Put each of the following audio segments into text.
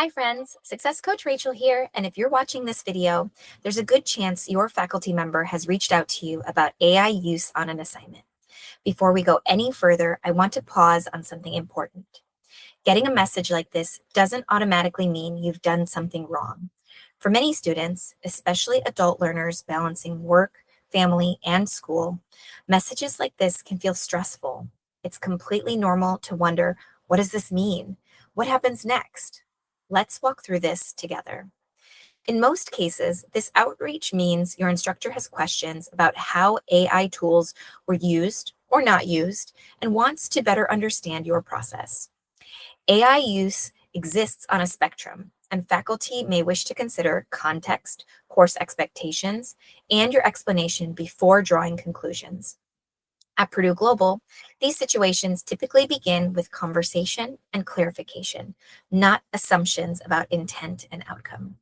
Hi friends, Success Coach Rachel here, and if you're watching this video, there's a good chance your faculty member has reached out to you about AI use on an assignment. Before we go any further, I want to pause on something important. Getting a message like this doesn't automatically mean you've done something wrong. For many students, especially adult learners balancing work, family, and school, messages like this can feel stressful. It's completely normal to wonder, what does this mean? What happens next? Let's walk through this together. In most cases, this outreach means your instructor has questions about how AI tools were used or not used and wants to better understand your process. AI use exists on a spectrum, and faculty may wish to consider context, course expectations, and your explanation before drawing conclusions. At Purdue Global, these situations typically begin with conversation and clarification, not assumptions about intent and outcome.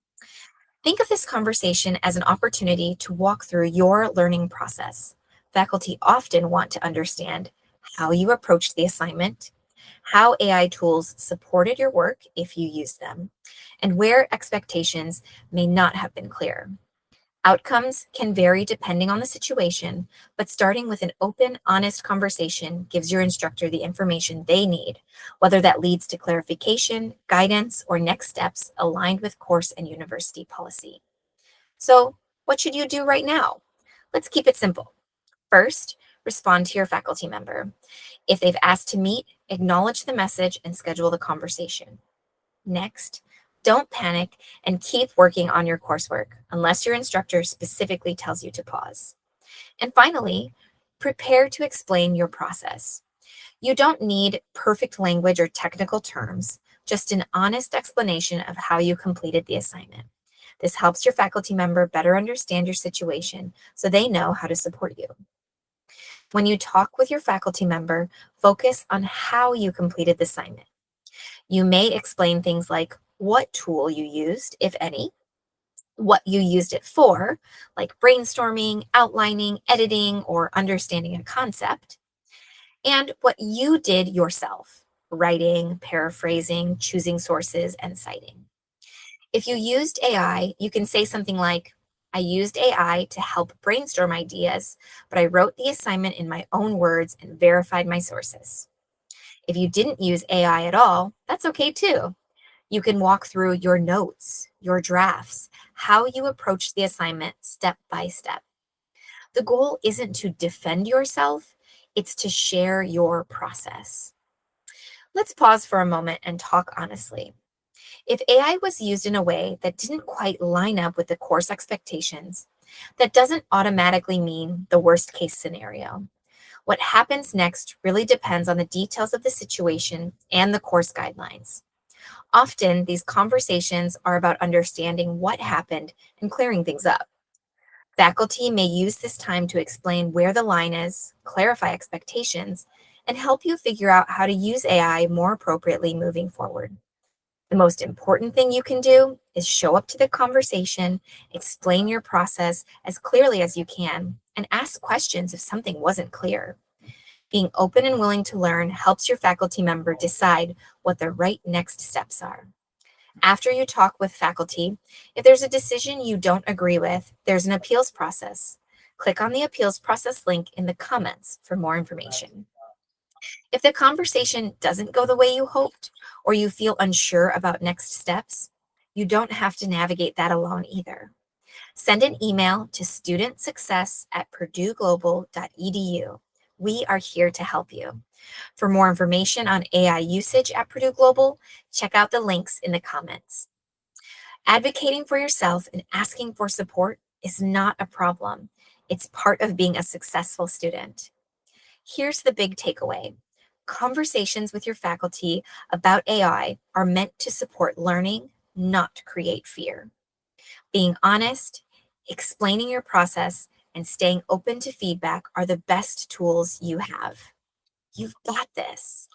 Think of this conversation as an opportunity to walk through your learning process. Faculty often want to understand how you approached the assignment, how AI tools supported your work if you used them, and where expectations may not have been clear. Outcomes can vary depending on the situation, but starting with an open, honest conversation gives your instructor the information they need, whether that leads to clarification, guidance, or next steps aligned with course and university policy. So, what should you do right now? Let's keep it simple. First, respond to your faculty member. If they've asked to meet, acknowledge the message and schedule the conversation. Next, don't panic and keep working on your coursework unless your instructor specifically tells you to pause. And finally, prepare to explain your process. You don't need perfect language or technical terms, just an honest explanation of how you completed the assignment. This helps your faculty member better understand your situation so they know how to support you. When you talk with your faculty member, focus on how you completed the assignment. You may explain things like what tool you used, if any, what you used it for, like brainstorming, outlining, editing, or understanding a concept, and what you did yourself, writing, paraphrasing, choosing sources, and citing. If you used AI, you can say something like, I used AI to help brainstorm ideas, but I wrote the assignment in my own words and verified my sources. If you didn't use AI at all, that's okay too. You can walk through your notes, your drafts, how you approach the assignment step by step. The goal isn't to defend yourself, it's to share your process. Let's pause for a moment and talk honestly. If AI was used in a way that didn't quite line up with the course expectations, that doesn't automatically mean the worst case scenario. What happens next really depends on the details of the situation and the course guidelines. Often, these conversations are about understanding what happened and clearing things up. Faculty may use this time to explain where the line is, clarify expectations, and help you figure out how to use AI more appropriately moving forward. The most important thing you can do is show up to the conversation, explain your process as clearly as you can, and ask questions if something wasn't clear. Being open and willing to learn helps your faculty member decide what the right next steps are. After you talk with faculty, if there's a decision you don't agree with, there's an appeals process. Click on the appeals process link in the comments for more information. If the conversation doesn't go the way you hoped, or you feel unsure about next steps, you don't have to navigate that alone either. Send an email to studentsuccess@purdueglobal.edu. We are here to help you. For more information on AI usage at Purdue Global, check out the links in the comments. Advocating for yourself and asking for support is not a problem. It's part of being a successful student. Here's the big takeaway. Conversations with your faculty about AI are meant to support learning, not create fear. Being honest, explaining your process, and staying open to feedback are the best tools you have. You've got this.